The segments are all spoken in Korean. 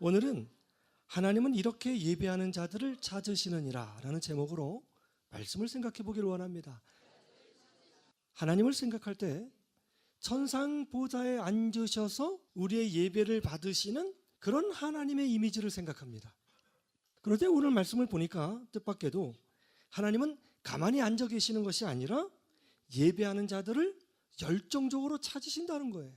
오늘은 하나님은 이렇게 예배하는 자들을 찾으시느니라 라는 제목으로 말씀을 생각해 보기를 원합니다. 하나님을 생각할 때 천상 보좌에 앉으셔서 우리의 예배를 받으시는 그런 하나님의 이미지를 생각합니다. 그런데 오늘 말씀을 보니까 뜻밖에도 하나님은 가만히 앉아 계시는 것이 아니라 예배하는 자들을 열정적으로 찾으신다는 거예요.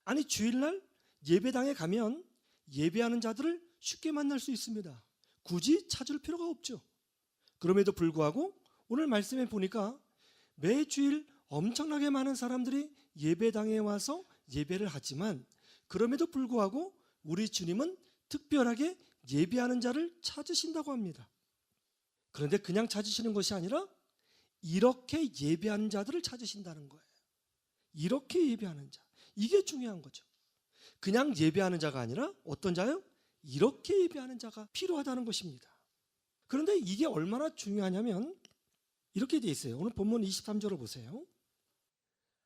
아니, 주일날 예배당에 가면 예배하는 자들을 쉽게 만날 수 있습니다. 굳이 찾을 필요가 없죠. 그럼에도 불구하고 오늘 말씀에 보니까 매 주일 엄청나게 많은 사람들이 예배당에 와서 예배를 하지만 그럼에도 불구하고 우리 주님은 특별하게 예배하는 자를 찾으신다고 합니다. 그런데 그냥 찾으시는 것이 아니라 이렇게 예배하는 자들을 찾으신다는 거예요. 이렇게 예배하는 자. 이게 중요한 거죠. 그냥 예배하는 자가 아니라 어떤 자요? 이렇게 예배하는 자가 필요하다는 것입니다. 그런데 이게 얼마나 중요하냐면 이렇게 돼 있어요. 오늘 본문 23절을 보세요.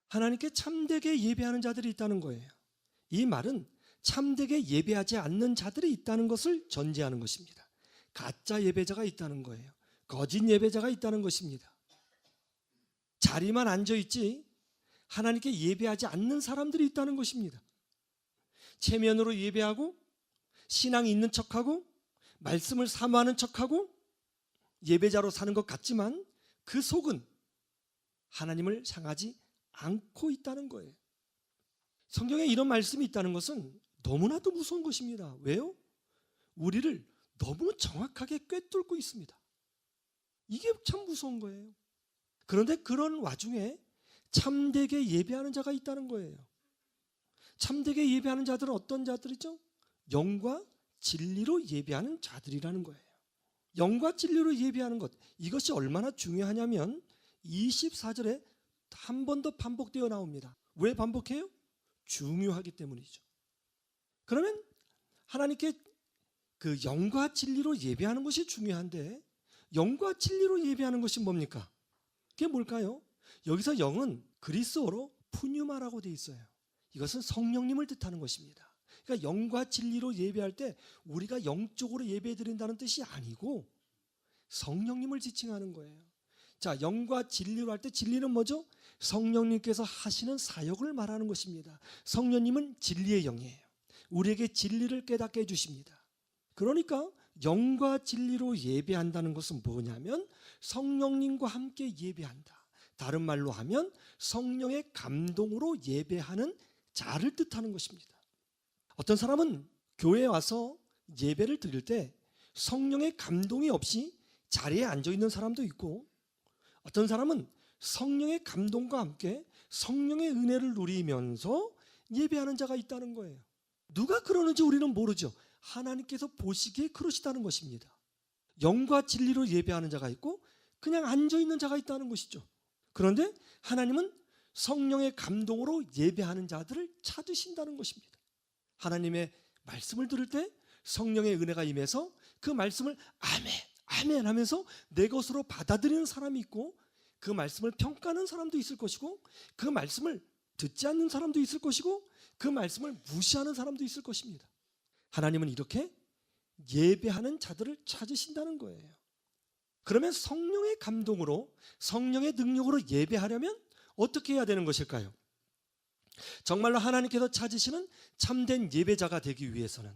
하나님께 참되게 예배하는 자들이 있다는 거예요. 이 말은 참되게 예배하지 않는 자들이 있다는 것을 전제하는 것입니다. 가짜 예배자가 있다는 거예요. 거짓 예배자가 있다는 것입니다. 자리만 앉아있지 하나님께 예배하지 않는 사람들이 있다는 것입니다. 체면으로 예배하고 신앙이 있는 척하고 말씀을 사모하는 척하고 예배자로 사는 것 같지만 그 속은 하나님을 향하지 않고 있다는 거예요. 성경에 이런 말씀이 있다는 것은 너무나도 무서운 것입니다. 왜요? 우리를 너무 정확하게 꿰뚫고 있습니다. 이게 참 무서운 거예요. 그런데 그런 와중에 참되게 예배하는 자가 있다는 거예요. 참되게 예배하는 자들은 어떤 자들이죠? 영과 진리로 예배하는 자들이라는 거예요. 영과 진리로 예배하는 것, 이것이 얼마나 중요하냐면 24절에 한 번 더 반복되어 나옵니다. 왜 반복해요? 중요하기 때문이죠. 그러면 하나님께 그 영과 진리로 예배하는 것이 중요한데 영과 진리로 예배하는 것이 뭡니까? 그게 뭘까요? 여기서 영은 그리스어로 푸뉴마라고 되어 있어요. 이것은 성령님을 뜻하는 것입니다. 그러니까 영과 진리로 예배할 때 우리가 영적으로 예배드린다는 뜻이 아니고 성령님을 지칭하는 거예요. 자, 영과 진리로 할 때 진리는 뭐죠? 성령님께서 하시는 사역을 말하는 것입니다. 성령님은 진리의 영이에요. 우리에게 진리를 깨닫게 해주십니다. 그러니까 영과 진리로 예배한다는 것은 뭐냐면 성령님과 함께 예배한다. 다른 말로 하면 성령의 감동으로 예배하는 자를 뜻하는 것입니다. 어떤 사람은 교회에 와서 예배를 드릴 때 성령의 감동이 없이 자리에 앉아 있는 사람도 있고 어떤 사람은 성령의 감동과 함께 성령의 은혜를 누리면서 예배하는 자가 있다는 거예요. 누가 그러는지 우리는 모르죠. 하나님께서 보시기에 그러시다는 것입니다. 영과 진리로 예배하는 자가 있고 그냥 앉아 있는 자가 있다는 것이죠. 그런데 하나님은 성령의 감동으로 예배하는 자들을 찾으신다는 것입니다. 하나님의 말씀을 들을 때 성령의 은혜가 임해서 그 말씀을 아멘, 아멘 하면서 내 것으로 받아들이는 사람이 있고 그 말씀을 평가하는 사람도 있을 것이고 그 말씀을 듣지 않는 사람도 있을 것이고 그 말씀을 무시하는 사람도 있을 것입니다. 하나님은 이렇게 예배하는 자들을 찾으신다는 거예요. 그러면 성령의 감동으로 성령의 능력으로 예배하려면 어떻게 해야 되는 것일까요? 정말로 하나님께서 찾으시는 참된 예배자가 되기 위해서는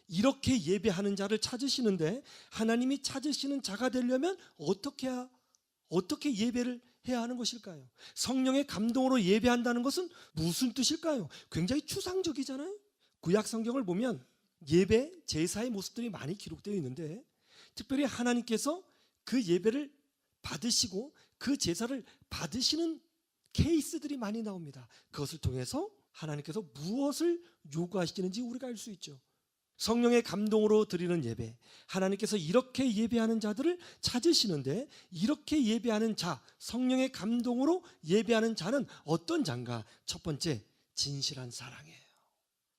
이렇게 예배하는 자를 찾으시는데 하나님이 찾으시는 자가 되려면 어떻게 예배를 해야 하는 것일까요? 성령의 감동으로 예배한다는 것은 무슨 뜻일까요? 굉장히 추상적이잖아요. 구약 성경을 보면 예배, 제사의 모습들이 많이 기록되어 있는데 특별히 하나님께서 그 예배를 받으시고 그 제사를 받으시는 케이스들이 많이 나옵니다. 그것을 통해서 하나님께서 무엇을 요구하시는지 우리가 알 수 있죠. 성령의 감동으로 드리는 예배, 하나님께서 이렇게 예배하는 자들을 찾으시는데 이렇게 예배하는 자, 성령의 감동으로 예배하는 자는 어떤 자인가? 첫 번째, 진실한 사랑이에요.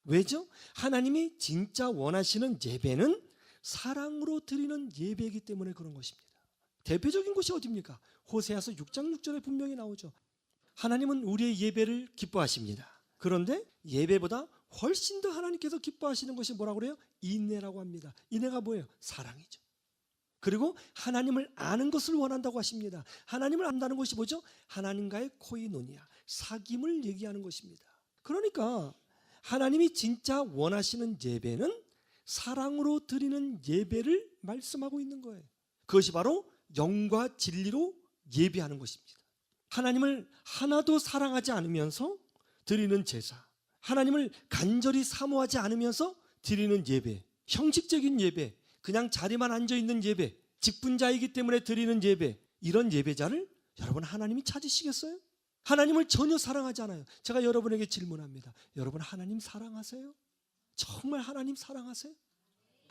왜죠? 하나님이 진짜 원하시는 예배는 사랑으로 드리는 예배이기 때문에 그런 것입니다. 대표적인 것이 어디입니까? 호세아서 6장 6절에 분명히 나오죠. 하나님은 우리의 예배를 기뻐하십니다. 그런데 예배보다 훨씬 더 하나님께서 기뻐하시는 것이 뭐라고 그래요? 인내라고 합니다. 인내가 뭐예요? 사랑이죠. 그리고 하나님을 아는 것을 원한다고 하십니다. 하나님을 안다는 것이 뭐죠? 하나님과의 코이노니아, 사귐을 얘기하는 것입니다. 그러니까 하나님이 진짜 원하시는 예배는 사랑으로 드리는 예배를 말씀하고 있는 거예요. 그것이 바로 영과 진리로 예배하는 것입니다. 하나님을 하나도 사랑하지 않으면서 드리는 제사, 하나님을 간절히 사모하지 않으면서 드리는 예배, 형식적인 예배, 그냥 자리만 앉아있는 예배, 직분자이기 때문에 드리는 예배, 이런 예배자를 여러분 하나님이 찾으시겠어요? 하나님을 전혀 사랑하지 않아요. 제가 여러분에게 질문합니다. 여러분 하나님 사랑하세요? 정말 하나님 사랑하세요?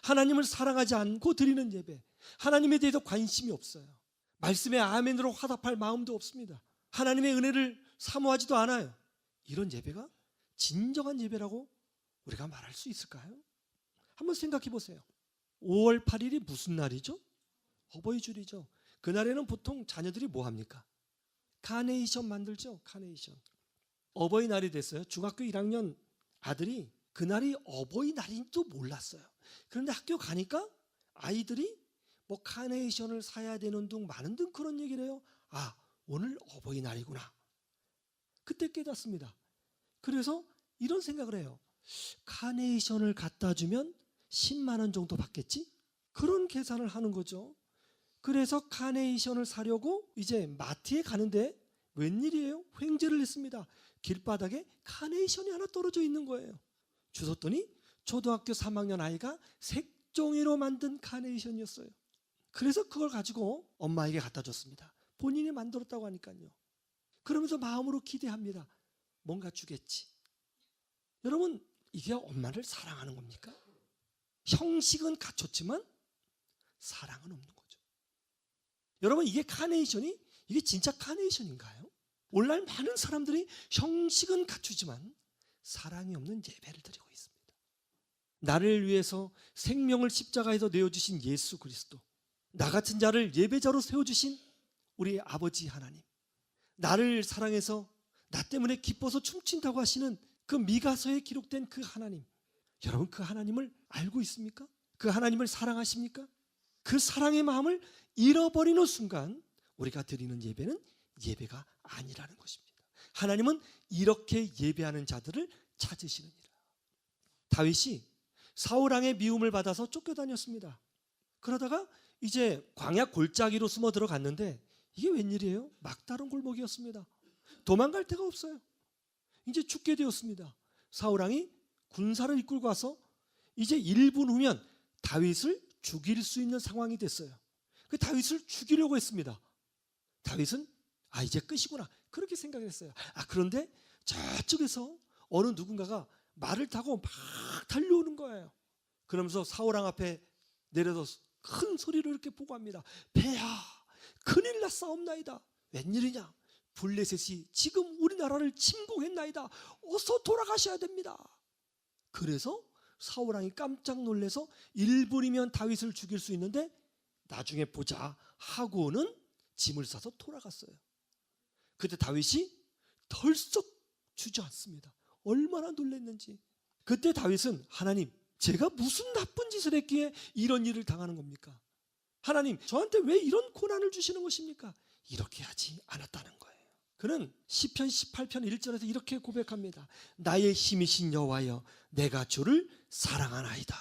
하나님을 사랑하지 않고 드리는 예배, 하나님에 대해서 관심이 없어요. 말씀에 아멘으로 화답할 마음도 없습니다. 하나님의 은혜를 사모하지도 않아요. 이런 예배가 진정한 예배라고 우리가 말할 수 있을까요? 한번 생각해 보세요. 5월 8일이 무슨 날이죠? 어버이줄이죠. 그날에는 보통 자녀들이 뭐 합니까? 카네이션 만들죠. 카네이션. 어버이날이 됐어요. 중학교 1학년 아들이 그날이 어버이날인지도 몰랐어요. 그런데 학교 가니까 아이들이 뭐 카네이션을 사야 되는 둥 마는 둥 그런 얘기를 해요. 아, 오늘 어버이날이구나. 그때 깨닫습니다. 그래서 이런 생각을 해요. 카네이션을 갖다 주면 10만 원 정도 받겠지? 그런 계산을 하는 거죠. 그래서 카네이션을 사려고 이제 마트에 가는데 웬일이에요? 횡재를 했습니다. 길바닥에 카네이션이 하나 떨어져 있는 거예요. 주웠더니 초등학교 3학년 아이가 색종이로 만든 카네이션이었어요. 그래서 그걸 가지고 엄마에게 갖다 줬습니다. 본인이 만들었다고 하니까요. 그러면서 마음으로 기대합니다. 뭔가 주겠지. 여러분, 이게 엄마를 사랑하는 겁니까? 형식은 갖췄지만 사랑은 없는 거죠. 여러분, 이게 카네이션이 이게 진짜 카네이션인가요? 오늘날 많은 사람들이 형식은 갖추지만 사랑이 없는 예배를 드리고 있습니다. 나를 위해서 생명을 십자가에서 내어주신 예수 그리스도, 나 같은 자를 예배자로 세워주신 우리 아버지 하나님, 나를 사랑해서 나 때문에 기뻐서 춤춘다고 하시는 그 미가서에 기록된 그 하나님, 여러분 그 하나님을 알고 있습니까? 그 하나님을 사랑하십니까? 그 사랑의 마음을 잃어버리는 순간 우리가 드리는 예배는 예배가 아니라는 것입니다. 하나님은 이렇게 예배하는 자들을 찾으시느니라. 다윗이 사울왕의 미움을 받아서 쫓겨다녔습니다. 그러다가 이제 광야 골짜기로 숨어 들어갔는데 이게 웬일이에요? 막다른 골목이었습니다. 도망갈 데가 없어요. 이제 죽게 되었습니다. 사울왕이 군사를 이끌고 와서 이제 1분 후면 다윗을 죽일 수 있는 상황이 됐어요. 그 다윗을 죽이려고 했습니다. 다윗은 이제 끝이구나 그렇게 생각했어요. 그런데 저쪽에서 어느 누군가가 말을 타고 막 달려오는 거예요. 그러면서 사울왕 앞에 내려서 큰 소리로 이렇게 보고합니다. 배야, 큰일 났사옵나이다. 웬일이냐? 블레셋이 지금 우리나라를 침공했나이다. 어서 돌아가셔야 됩니다. 그래서 사울왕이 깜짝 놀라서 1분이면 다윗을 죽일 수 있는데 나중에 보자 하고는 짐을 싸서 돌아갔어요. 그때 다윗이 덜썩 주저앉습니다. 얼마나 놀랐는지. 그때 다윗은 하나님, 제가 무슨 나쁜 짓을 했기에 이런 일을 당하는 겁니까? 하나님, 저한테 왜 이런 고난을 주시는 것입니까? 이렇게 하지 않았다는 거예요. 그는 시편 18편 1절에서 이렇게 고백합니다. 나의 힘이신 여호와여, 내가 주를 사랑하나이다.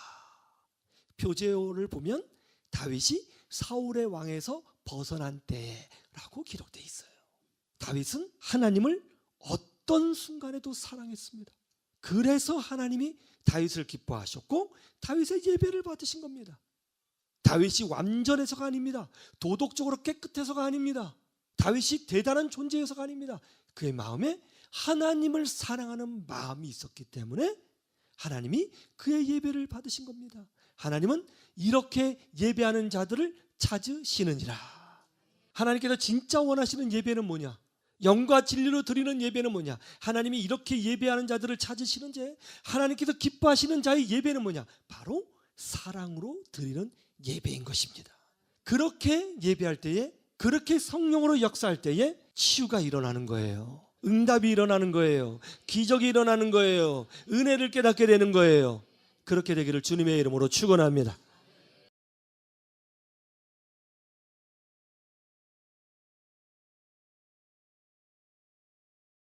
표제어를 보면 다윗이 사울의 왕에서 벗어난 때라고 기록되어 있어요. 다윗은 하나님을 어떤 순간에도 사랑했습니다. 그래서 하나님이 다윗을 기뻐하셨고 다윗의 예배를 받으신 겁니다. 다윗이 완전해서가 아닙니다. 도덕적으로 깨끗해서가 아닙니다. 다윗이 대단한 존재여서가 아닙니다. 그의 마음에 하나님을 사랑하는 마음이 있었기 때문에 하나님이 그의 예배를 받으신 겁니다. 하나님은 이렇게 예배하는 자들을 찾으시느니라. 하나님께서 진짜 원하시는 예배는 뭐냐? 영과 진리로 드리는 예배는 뭐냐? 하나님이 이렇게 예배하는 자들을 찾으시는 제 하나님께서 기뻐하시는 자의 예배는 뭐냐? 바로 사랑으로 드리는 예배인 것입니다. 그렇게 예배할 때에, 그렇게 성령으로 역사할 때에 치유가 일어나는 거예요. 응답이 일어나는 거예요. 기적이 일어나는 거예요. 은혜를 깨닫게 되는 거예요. 그렇게 되기를 주님의 이름으로 축원합니다.